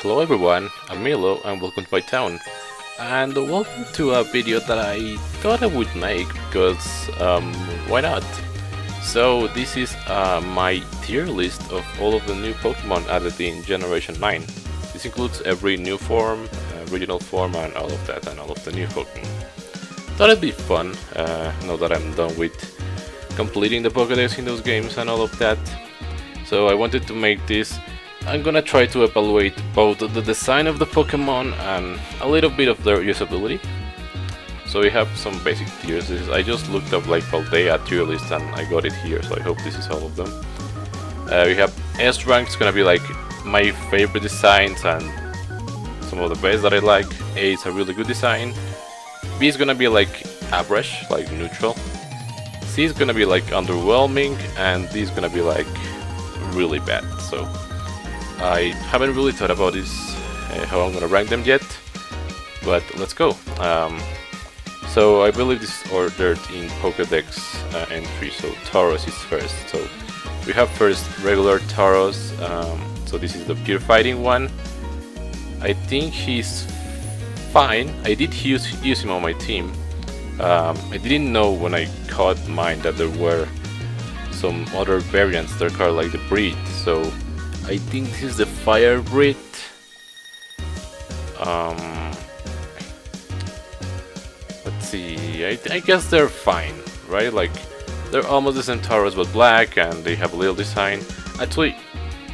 Hello everyone, I'm Milo and welcome to my town. And welcome to a video that I thought I would make because why not? So this is my tier list of all of the new Pokemon added in Generation 9. This includes every new form, regional form and all of that and all of the new Pokemon. Thought it'd be fun now that I'm done with completing the Pokédex in those games and all of that. So I wanted to make this. I'm gonna try to evaluate both the design of the Pokemon and a little bit of their usability. So we have some basic tiers. I just looked up like Paldean tier list and I got it here, so I hope this is all of them. We have S rank, it's gonna be like my favorite designs and some of the best that I like. A is a really good design. B is gonna be like average, like neutral. C is gonna be like underwhelming, and D is gonna be like really bad. So I haven't really thought about this, how I'm gonna rank them yet, but let's go. So I believe this is ordered in Pokédex entry, so Tauros is first. So we have first regular Tauros, so this is the pure fighting one. I think he's fine. I did use him on my team. I didn't know when I caught mine that there were some other variants that are like the breed, so I think this is the fire breed. Let's see, I guess they're fine, right? Like, they're almost the same Tauros but black and they have a little design. Actually,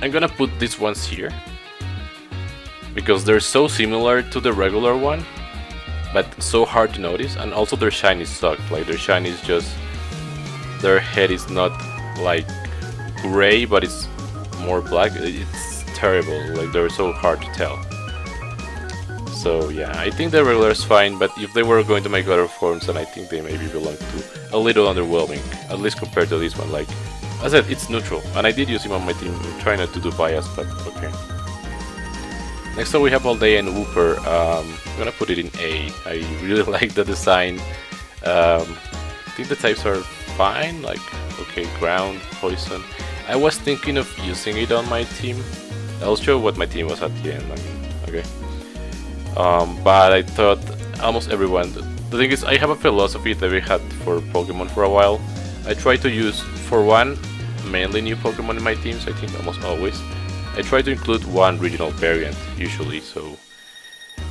I'm gonna put these ones here because they're so similar to the regular one, but so hard to notice, and also their shiny suck. Like, their shiny is just, their head is not like gray, but it's more black. It's terrible, like they're so hard to tell. So yeah, I think the regular is fine, but if they were going to make other forms, then I think they maybe belong to a little underwhelming, at least compared to this one. Like I said, it's neutral, and I did use him on my team. I'm trying not to do bias, but okay. Next up we have Paldean and Wooper. I'm gonna put it in A. I really like the design. I think the types are fine, like okay, ground, poison. I was thinking of using it on my team. I'll show what my team was at the end. I mean, okay. But I thought almost everyone. The thing is, I have a philosophy that we had for Pokemon for a while. I try to use, for one, mainly new Pokemon in my teams. I think almost always. I try to include one regional variant usually. So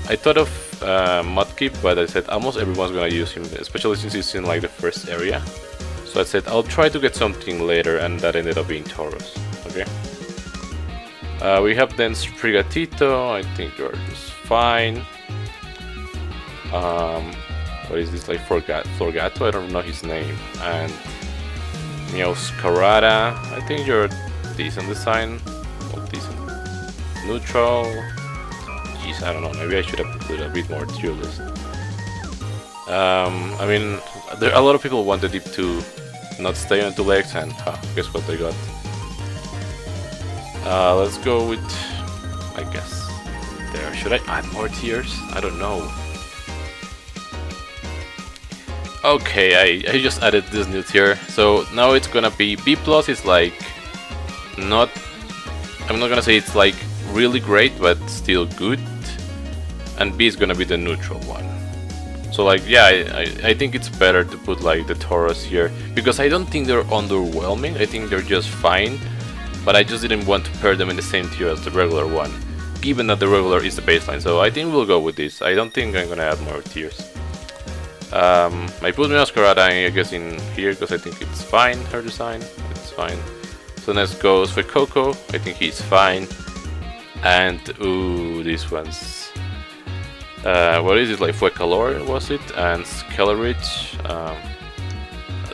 I thought of Mudkip, but I said almost everyone's gonna use him, especially since he's in like the first area. So I said I'll try to get something later, and that ended up being Tauros. Okay. We have then Sprigatito. I think you're just fine. What is this, like Florgato? I don't know his name. And Meowscarada. I think you're decent design. Well, decent. Neutral. Jeez, I don't know. Maybe I should have included a bit more tier list. I mean, a lot of people wanted it to not stay on two legs, and guess what they got? Let's go with, I guess, there. Should I add more tiers? I don't know. Okay, I just added this new tier. So now it's gonna be B+, is like not, I'm not gonna say it's like really great, but still good. And B is gonna be the neutral one. So like, yeah, I think it's better to put like the Tauros here, because I don't think they're underwhelming. I think they're just fine, but I just didn't want to pair them in the same tier as the regular one, given that the regular is the baseline. So I think we'll go with this. I don't think I'm gonna add more tiers. I put Meowscarada, I guess, in here because I think it's fine. Her design, it's fine. So next goes for Coco. I think he's fine. And ooh, this one's. What is it, like Quaquaval was it? And Skellerich.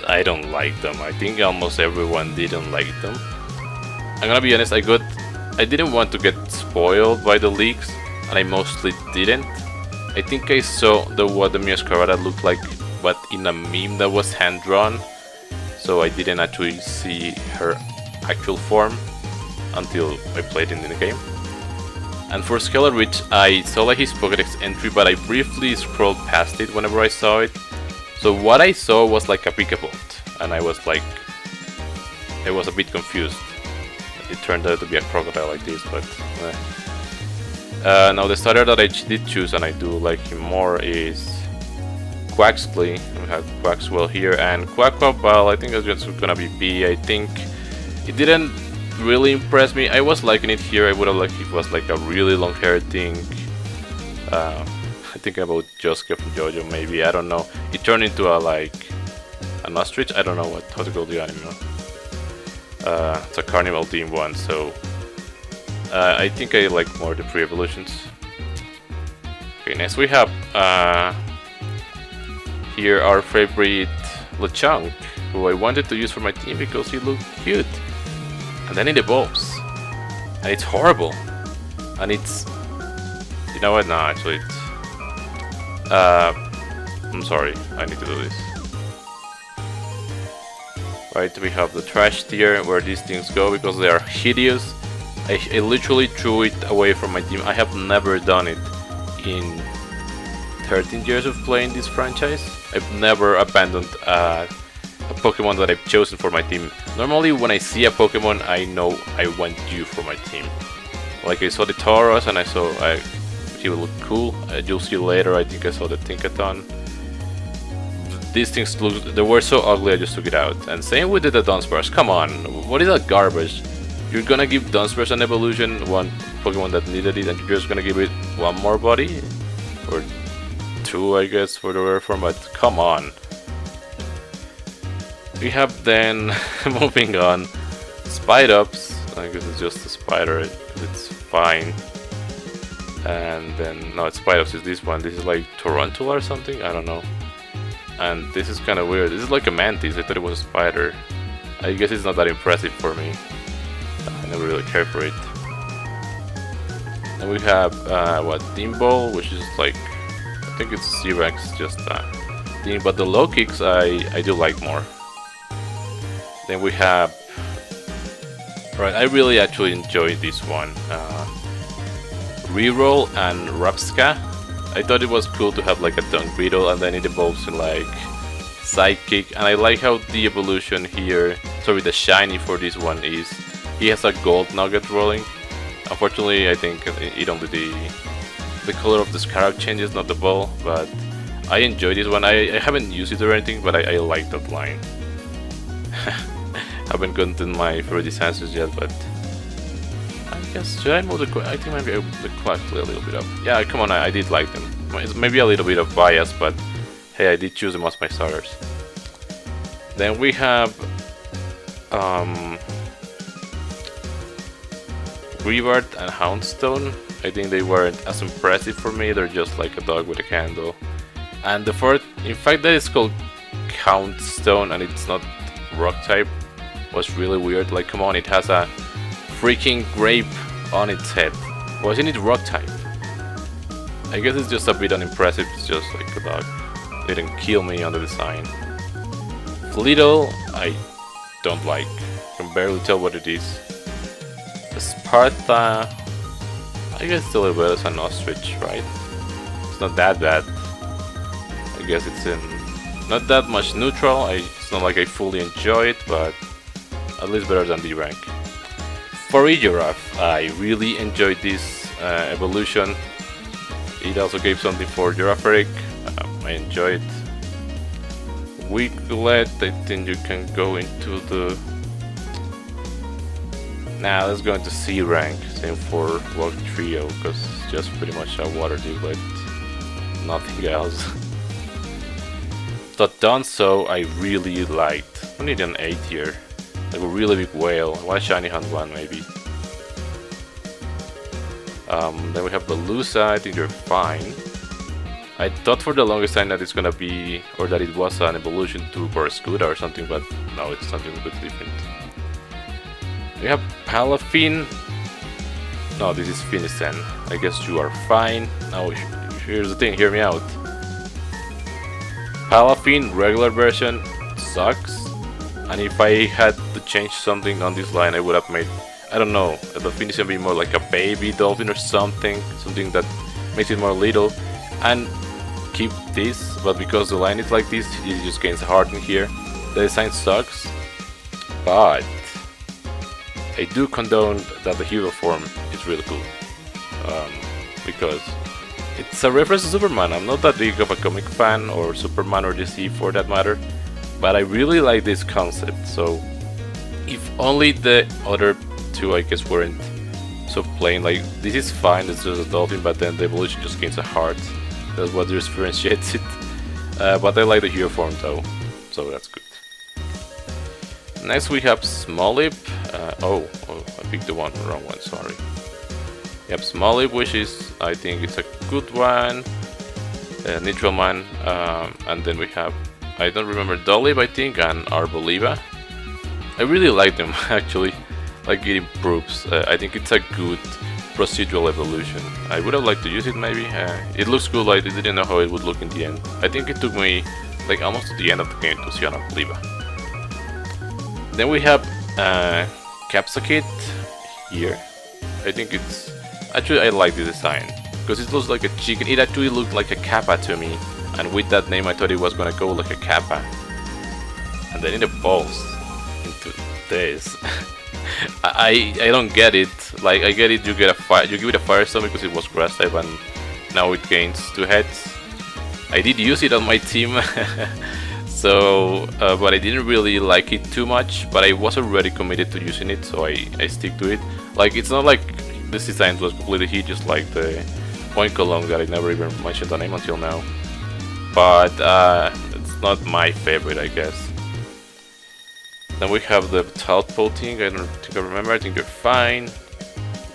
I don't like them. I think almost everyone didn't like them. I'm gonna be honest, I didn't want to get spoiled by the leaks, and I mostly didn't. I think I saw what the Meowscarada looked like, but in a meme that was hand-drawn, so I didn't actually see her actual form until I played it in the game. And for Skellerich, I saw like his Pokédex entry, but I briefly scrolled past it whenever I saw it. So what I saw was like a Pikabolt, and I was a bit confused. It turned out to be a crocodile like this, but Now the starter that I did choose, and I do like him more, is Quaxly. We have Quaxwell here, and Quaquaval I think is just gonna be B. I think it didn't really impress me. I was liking it here. I would have liked if it was like a really long hair thing. I think about Josuke from JoJo maybe, I don't know. It turned into a an ostrich, I don't know how to call the animal. It's a carnival themed one, so I think I like more the pre-evolutions. Okay, next we have here our favorite Lechonk, who I wanted to use for my team because he looked cute. And then it evolves. And it's horrible. And it's... You know what? No, actually it's... I'm sorry, I need to do this. Right, we have the trash tier where these things go because they are hideous. I literally threw it away from my team. I have never done it in 13 years of playing this franchise. I've never abandoned a Pokemon that I've chosen for my team. Normally when I see a Pokemon, I know I want you for my team. Like I saw the Tauros and I saw he would look cool. You'll see later, I think I saw the Tinkaton. These things they were so ugly I just took it out. And same with the Dunsparce. Come on, what is that garbage? You're gonna give Dunsparce an evolution, one Pokemon that needed it, and you're just gonna give it one more body? Or two, I guess, for the rare form, but come on. We have then, moving on, Spidops. I guess it's just a spider, it's fine. And then, no, it's Spidops, is this one. This is like Tarantula or something, I don't know. And this is kind of weird. This is like a mantis. I thought it was a spider. I guess it's not that impressive for me. I never really cared for it. And we have what, Teamball, which is like, I think it's C-Rex, just thing. But the low kicks I do like more. Then we have, right, I really actually enjoyed this one. Reroll and Rapska. I thought it was cool to have like a Dunk Beetle and then it evolves in like Psychic, and I like how the evolution here, sorry, the shiny for this one is he has a gold nugget rolling. Unfortunately, I think it only the color of the scarab changes, not the ball, but I enjoy this one. I haven't used it or anything, but I like that line. Haven't gotten my favorite answers yet, but I guess, should I move the I think maybe I move the Quaxly a little bit up. Yeah, come on, I did like them. It's maybe a little bit of bias, but hey, I did choose them as my starters. Then we have Greavard and Houndstone. I think they weren't as impressive for me, they're just like a dog with a candle. And the fourth, in fact that is called Houndstone and it's not rock type, was really weird. Like, come on, it has a freaking grape on its head. Wasn't it rock type? I guess it's just a bit unimpressive, it's just like a dog. Didn't kill me on the design. Flittle, I don't like. Can barely tell what it is. Sparta, I guess it's a little bit as an ostrich, right? It's not that bad. I guess it's in not that much neutral. It's not like I fully enjoy it, but at least better than the rank. For Giraffe, I really enjoyed this evolution. It also gave something for Girafferic. I enjoyed. Wiglet, I think you can go into the... Nah, let's go into C rank. Same for Walk Trio, because it's just pretty much a water Diglett. Nothing else. The Donso I really liked. I need an 8 here. Like a really big whale. One shiny hunt one maybe. Then we have the Lusa, I think they're fine. I thought for the longest time that it's gonna be, or that it was an evolution to Barraskewda or something, but no, it's something a bit different. We have Palafin. No, this is Finisen. I guess you are fine. Now, here's the thing, hear me out. Palafin, regular version, sucks. And if I had to change something on this line, I would have made, I don't know, the Finisen be more like a baby dolphin or something. Something that makes it more little. And keep this, but because the line is like this, it just gains heart in here. The design sucks, but I do condone that the hero form is really cool. because it's a reference to Superman. I'm not that big of a comic fan, or Superman or DC for that matter, but I really like this concept. So if only the other two, I guess, weren't so plain, like this is fine, it's just a dolphin, but then the evolution just gains a heart. That's what differentiates it. But I like the hero form though, so that's good. Next we have Smolip. Oh, I picked the wrong one, sorry. Yep, Smolip, which is, I think it's a good one. Neutral man. And then we have, I don't remember, Dolib, I think, and Arboliva. I really like them actually. Like, it improves. I think it's a good procedural evolution. I would have liked to use it maybe. It looks cool, I didn't know how it would look in the end. I think it took me like almost to the end of the game to see an Arboliva. Then we have Capsakit here. I think it's... Actually, I like the design, because it looks like a chicken. It actually looked like a Kappa to me, and with that name I thought it was gonna go like a Kappa. And then it evolves into this. I don't get it. Like, I get it, you get a fire, you give it a Firestorm because it was grass type, and now it gains 2 heads. I did use it on my team. So, but I didn't really like it too much, but I was already committed to using it, so I stick to it. Like, it's not like this design was completely hit, just like the Point Column that I never even mentioned the name until now. But it's not my favorite, I guess. Then we have the Tadpole thing, I don't think I remember, I think they're fine.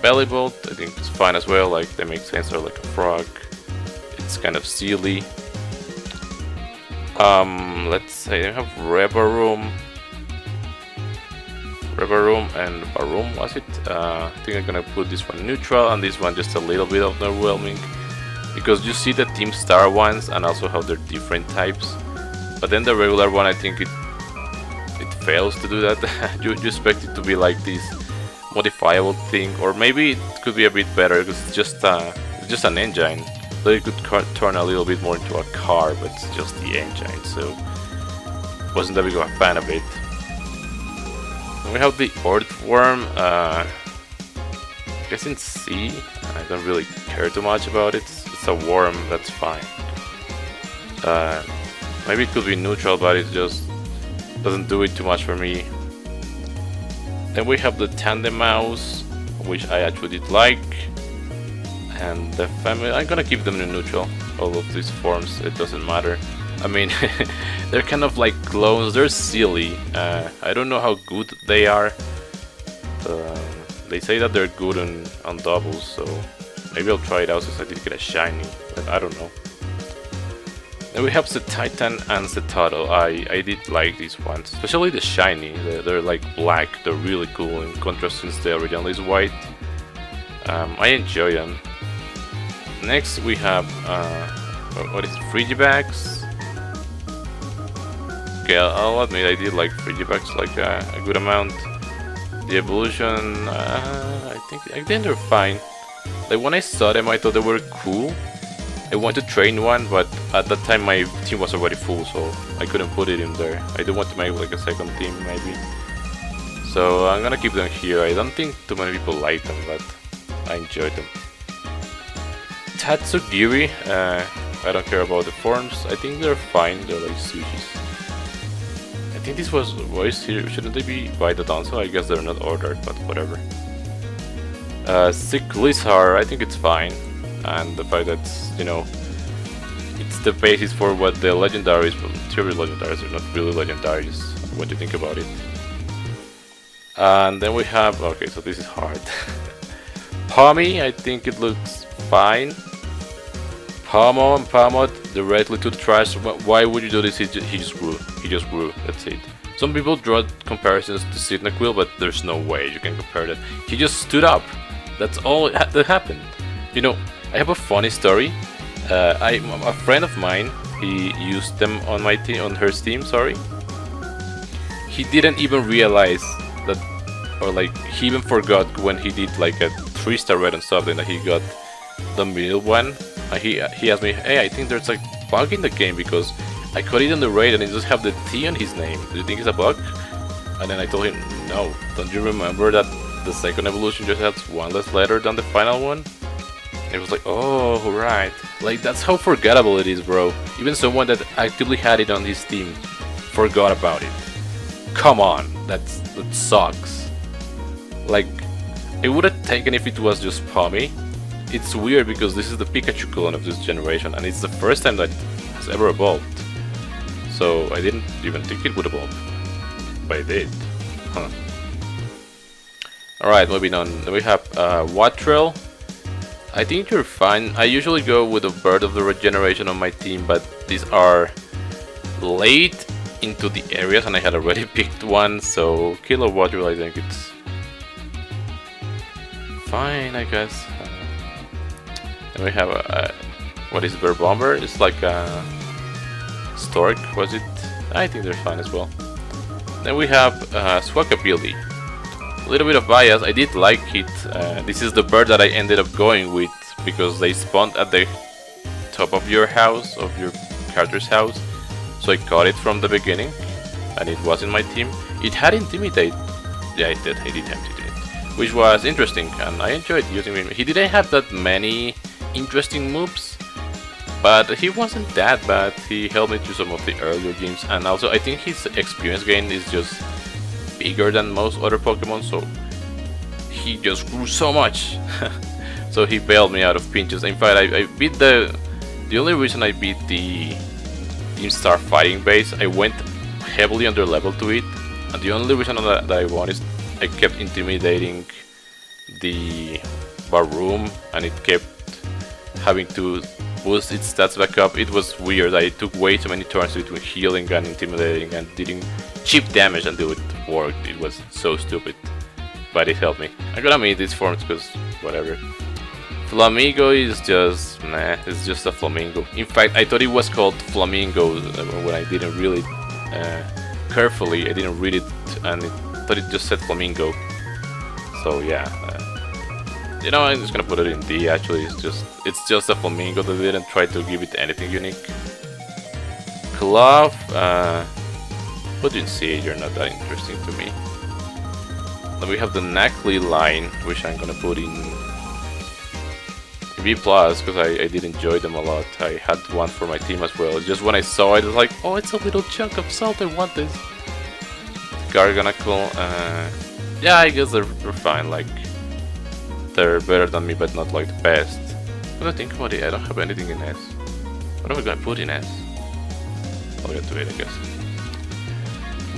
Bellybolt, I think it's fine as well, like they make sense, they're like a frog. It's kind of silly. Let's say I have Rebaroom and Baroom, was it? I think I'm gonna put this one neutral and this one just a little bit of overwhelming, because you see the Team Star ones and also how they're different types. But then the regular one, I think it fails to do that. you expect it to be like this modifiable thing, or maybe it could be a bit better because it's just an engine. So it could turn a little bit more into a car, but it's just the engine, so wasn't that big of a fan of it. And we have the Earthworm. I guess in C. I don't really care too much about it. It's a worm, that's fine. Maybe it could be neutral, but it just doesn't do it too much for me. Then we have the Tandem Mouse, which I actually did like. And the family, I'm gonna keep them in neutral, all of these forms, it doesn't matter. I mean, they're kind of like clones, they're silly. I don't know how good they are. They say that they're good on doubles, so maybe I'll try it out since I did get a shiny, but I don't know. Then we have the Titan and the Turtle. I did like these ones, especially the shiny. They're like black, they're really cool in contrast since the original is white. I enjoy them. Next we have, what is it, Frigibags? Okay, I'll admit I did like Frigibags like a good amount. The evolution, I think they're fine. Like when I saw them I thought they were cool. I wanted to train one, but at that time my team was already full, so I couldn't put it in there. I do want to make like a second team maybe. So I'm gonna keep them here. I don't think too many people like them, but I enjoyed them. Tatsugiri, I don't care about the forms. I think they're fine, they're like sushis. I think this was voiced here, shouldn't they be by the Danzo? I guess they're not ordered, but whatever. Sick Lizard, I think it's fine. And the fact that, you know, it's the basis for what the legendaries, but theory legendaries are not really legendaries, what do you think about it? And then we have, okay, so this is hard. Pommy, I think it looks fine. Pomo and Pamot directly to the trash. Why would you do this? He just grew. He just grew. That's it. Some people draw comparisons to Cyndaquil, but there's no way you can compare that. He just stood up. That's all that happened. You know, I have a funny story. A friend of mine, he used them on my team, on her team. Sorry. He didn't even realize that, or like he even forgot when he did like a 3-star red and something that he got the middle one. He asked me, hey, I think there's like bug in the game because I caught it on the raid and it just have the T on his name. Do you think it's a bug? And then I told him, no, don't you remember that the second evolution just has one less letter than the final one? It was like, oh, right. Like, that's how forgettable it is, bro. Even someone that actively had it on his team forgot about it. Come on, that sucks. Like, it would have taken if it was just Pommy. It's weird because this is the Pikachu clone of this generation, and it's the first time that it has ever evolved. So I didn't even think it would evolve. But it did. Huh. Alright, moving on. Then we have Watrel. I think you're fine. I usually go with a Bird of the Regeneration on my team, but these are late into the areas and I had already picked one, so Kilo Watrel, I think it's fine, I guess. Then we have a what is Bear Bomber? It's like a Stork, was it? I think they're fine as well. Then we have Squawkabilly. A little bit of bias, I did like it. This is the bird that I ended up going with because they spawned at the top of your house, of your character's house. So I caught it from the beginning and it was in my team. It had Intimidate. Yeah, it did have Intimidate, which was interesting and I enjoyed using him. He didn't have that many interesting moves, but he wasn't that bad. He helped me through some of the earlier games, and also I think his experience gain is just bigger than most other Pokemon, so he just grew so much. So he bailed me out of pinches. In fact, I beat the only reason I beat the Team Star fighting base, I went heavily under level to it, and the only reason that I won is I kept intimidating the Baroom and it kept having to boost its stats back up. It was weird. I took way too many turns between healing and intimidating and didn't cheap damage until it worked. It was so stupid, but it helped me. I'm gonna make these forms because whatever. Flamingo is just nah, it's just a flamingo. In fact, I thought it was called Flamingo when I didn't really carefully. I didn't read it and I thought it just said Flamingo. So yeah. You know, I'm just gonna put it in D. Actually, it's just a flamingo. That didn't try to give it anything unique. Cloth, put in C. You're not that interesting to me. Then we have the Nacli line, which I'm gonna put in B plus because I did enjoy them a lot. I had one for my team as well. Just when I saw it, I was like, oh, it's a little chunk of salt. I want this. Garganacl, yeah, I guess they're fine. Like. They're better than me, but not like the best. When I think about it, I don't have anything in S. What am I gonna put in S? I'll get to it, I guess.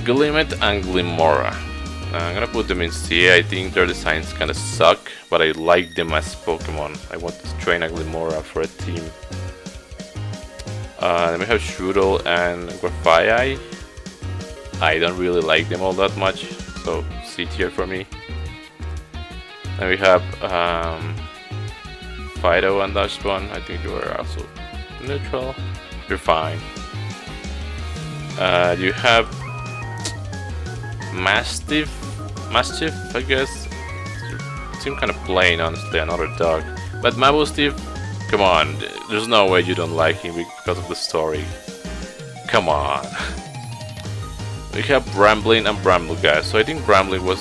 Glimmet and Glimmora. I'm gonna put them in C. I think their designs kinda suck, but I like them as Pokemon. I want to train a Glimmora for a team. Then we have Shroodle and Grafai. I don't really like them all that much, so C tier for me. Then we have Fido and Dashbun. I think you are also neutral. You're fine. You have Mastiff, I guess. Seem kind of plain, honestly, another dog. But Mabustiff, come on, there's no way you don't like him because of the story. Come on. We have Brambling and Brambleghast. So I think Brambling was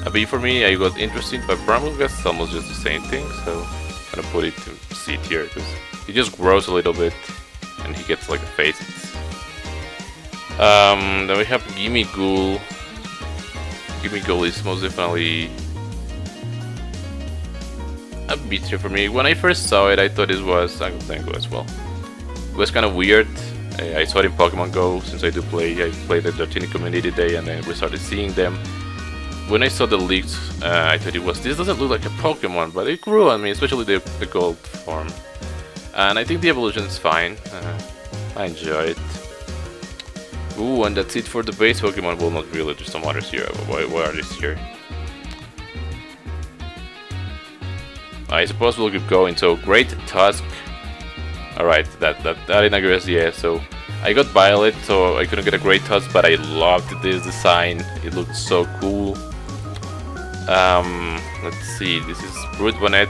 a B for me. I got interesting, but Brambleghast is almost just the same thing, so I'm gonna put it to C tier because he just grows a little bit and he gets like a face. Then we have Gimmighoul. Gimmighoul is most definitely a B tier for me. When I first saw it, I thought it was Tango as well. It was kind of weird. I saw it in Pokemon Go since I do play. I played at the Tiny Community Day and then we started seeing them. When I saw the leaks, I thought this doesn't look like a Pokemon, but it grew on me, especially the gold form. And I think the evolution is fine. I enjoy it. Ooh, and that's it for the base Pokemon. Well, not really, there's some others here. Why are these here? I suppose we'll keep going. So, Great Tusk. Alright, that inaugurates the S. So, I got Violet, so I couldn't get a Great Tusk, but I loved this design. It looked so cool. Let's see, this is Brute Bonnet.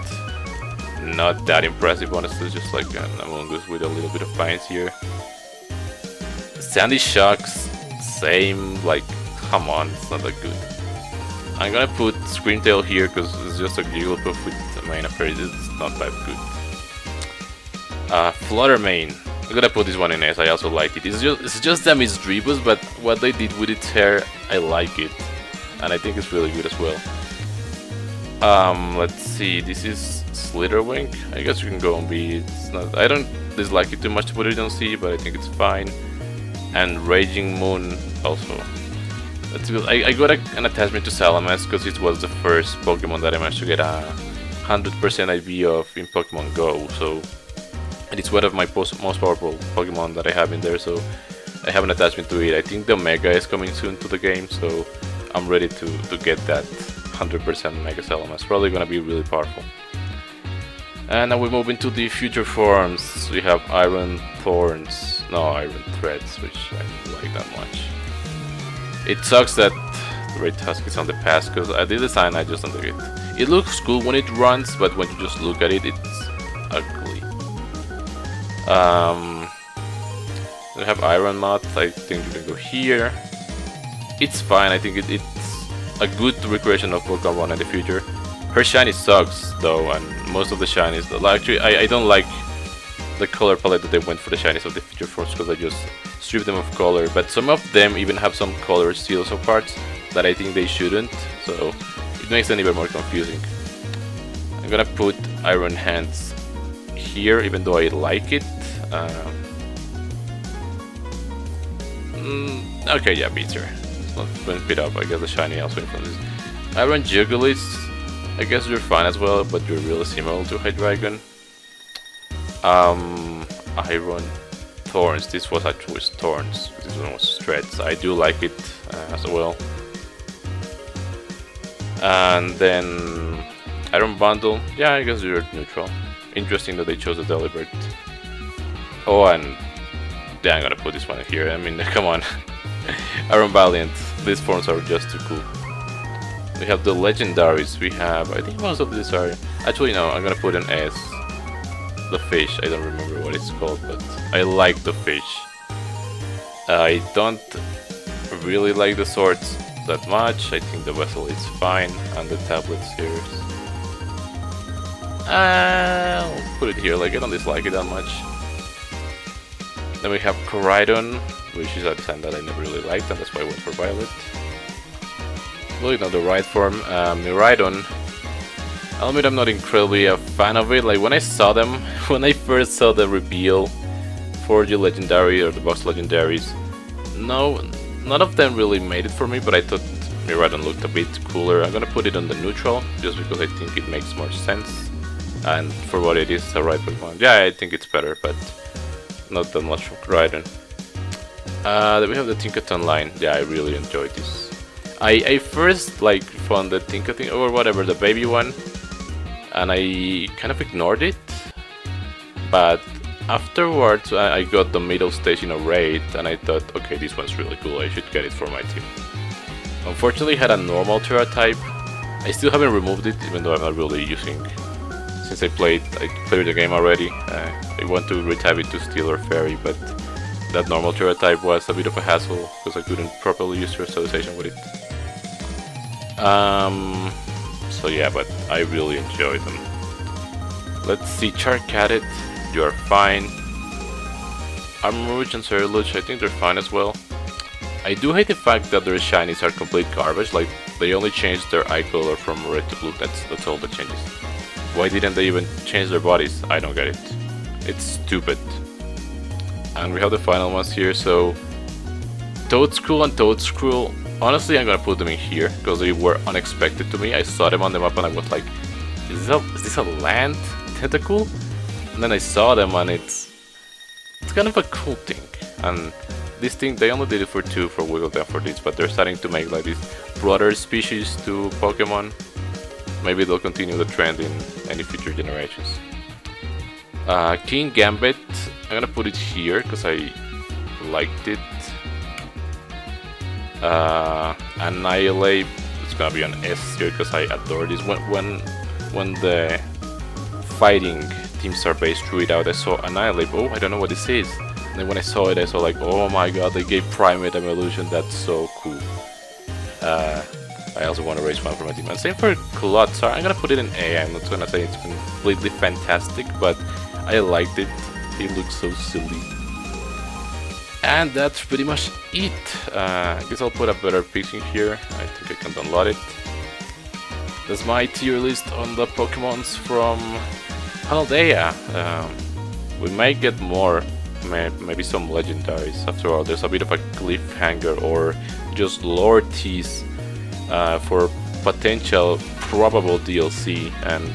Not that impressive, honestly, just like an Among Us with a little bit of vines here. Sandy Shocks, same, like, come on, it's not that good. I'm gonna put Screamtail here because it's just a Jigglypuff with main appearance is not that good. Fluttermane. I'm gonna put this one in S. I also like it. It's just a Misdreavus, but what they did with its hair, I like it, and I think it's really good as well. Let's see. This is Slitherwing. I guess you can go on B. It's not. I don't dislike it too much to put it on C, but I think it's fine. And Raging Moon also. That's good. I got an attachment to Salamence because it was the first Pokemon that I managed to get a 100% IV of in Pokemon Go. So. And it's one of my most powerful Pokemon that I have in there, so I have an attachment to it. I think the Mega is coming soon to the game, so I'm ready to get that 100% Mega Salamence. It's probably gonna be really powerful. And now we move into the future forms. We have Iron Thorns, no, Iron Threads, which I don't like that much. It sucks that the Red Tusk is on the past, because the design I just don't like it. It looks cool when it runs, but when you just look at it, it's ugly. We have Iron Moth. I think we can go here. It's fine. I think it's a good recreation of Pokemon in the future. Her shiny sucks though, and most of the shinies. Actually, I don't like the color palette that they went for the shinies of the future forms because I just stripped them of color. But some of them even have some color steals of parts that I think they shouldn't. So it makes them even more confusing. I'm gonna put Iron Hands here, even though I like it. Okay, yeah, beats her. It's not been beat up. I guess the shiny also influences. Iron Jugulis, I guess you're fine as well, but you're really similar to Hydreigon. Iron Thorns. This was actually Thorns. This one was Threads. I do like it as well. And then Iron Bundle. Yeah, I guess you're neutral. Interesting that they chose the Delibird. Oh, and yeah, I'm gonna put this one in here. I mean, come on. Iron Valiant. These forms are just too cool. We have the legendaries. We have, I think most of these are. Actually, no, I'm gonna put an S. The fish. I don't remember what it's called, but I like the fish. I don't really like the swords that much. I think the vessel is fine, and the tablets here. I'll put it here. Like, I don't dislike it that much. Then we have Koraidon, which is a design that I never really liked, and that's why I went for Violet. Really not the right form. Miraidon. I'll admit I'm not incredibly a fan of it. Like when I saw them, when I first saw the reveal for the Legendary or the box Legendaries, no, none of them really made it for me, but I thought Miraidon looked a bit cooler. I'm gonna put it on the neutral, just because I think it makes more sense. And for what it is, the right Pokemon. Yeah, I think it's better, but not that much for Koraidon. Then we have the Tinkaton line. Yeah, I really enjoyed this. I first found the Tinkaton or whatever, the baby one, and I kind of ignored it. But afterwards, I got the middle stage in a raid, and I thought, okay, this one's really cool. I should get it for my team. Unfortunately, it had a normal Terra type. I still haven't removed it, even though I'm not really using. Since I cleared the game already. I want to retype it to Steel or Fairy, but that normal Terra type was a bit of a hassle because I couldn't properly use Terastallization with it. So yeah, but I really enjoyed them. Let's see, Charcadet, you are fine. Armourouge and Ceruledge, I think they're fine as well. I do hate the fact that their shinies are complete garbage. Like they only changed their eye color from red to blue. That's all that changes. Why didn't they even change their bodies? I don't get it. It's stupid. And we have the final ones here, so Toadscruel and Toadscruel, honestly I'm gonna put them in here because they were unexpected to me. I saw them on the map and I was like, is this a land tentacle? And then I saw them and it's kind of a cool thing. And this thing, they only did it for 2 for Wiggleton for this, but they're starting to make like these broader species to Pokemon. Maybe they'll continue the trend in any future generations. King Gambit, I'm gonna put it here because I liked it. Annihilate, it's gonna be an S here because I adore this. When the fighting Team Starbase threw it out, I saw Annihilate. Oh, I don't know what this is. And then when I saw it, I saw like, oh my god, they gave Primate evolution. That's so cool. I also want to raise one for my team. And same for Claude. So I'm gonna put it in A. I'm not gonna say it's completely fantastic, but I liked it. He looks so silly. And that's pretty much it. I guess I'll put a better picture here. I think I can download it. That's my tier list on the Pokémons from Paldea. We may get more, maybe some legendaries. After all, there's a bit of a cliffhanger or just lore tease for potential probable DLC, and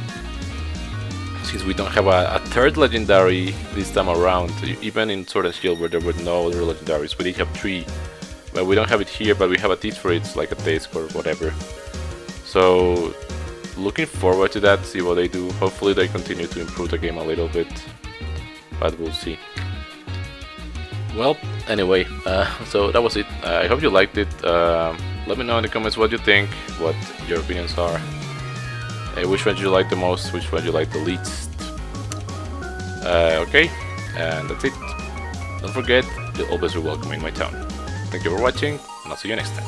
since we don't have a third legendary this time around, even in Sword and Shield where there were no other legendaries, we did have 3, but we don't have it here, but we have a tease for it, it's like a disc or whatever. So looking forward to that, see what they do. Hopefully they continue to improve the game a little bit, but we'll see. Well, anyway, so that was it. I hope you liked it. Let me know in the comments what you think, what your opinions are. Which one you like the most, which one you like the least. Okay, and that's it. Don't forget, you'll always be welcome in my town. Thank you for watching, and I'll see you next time.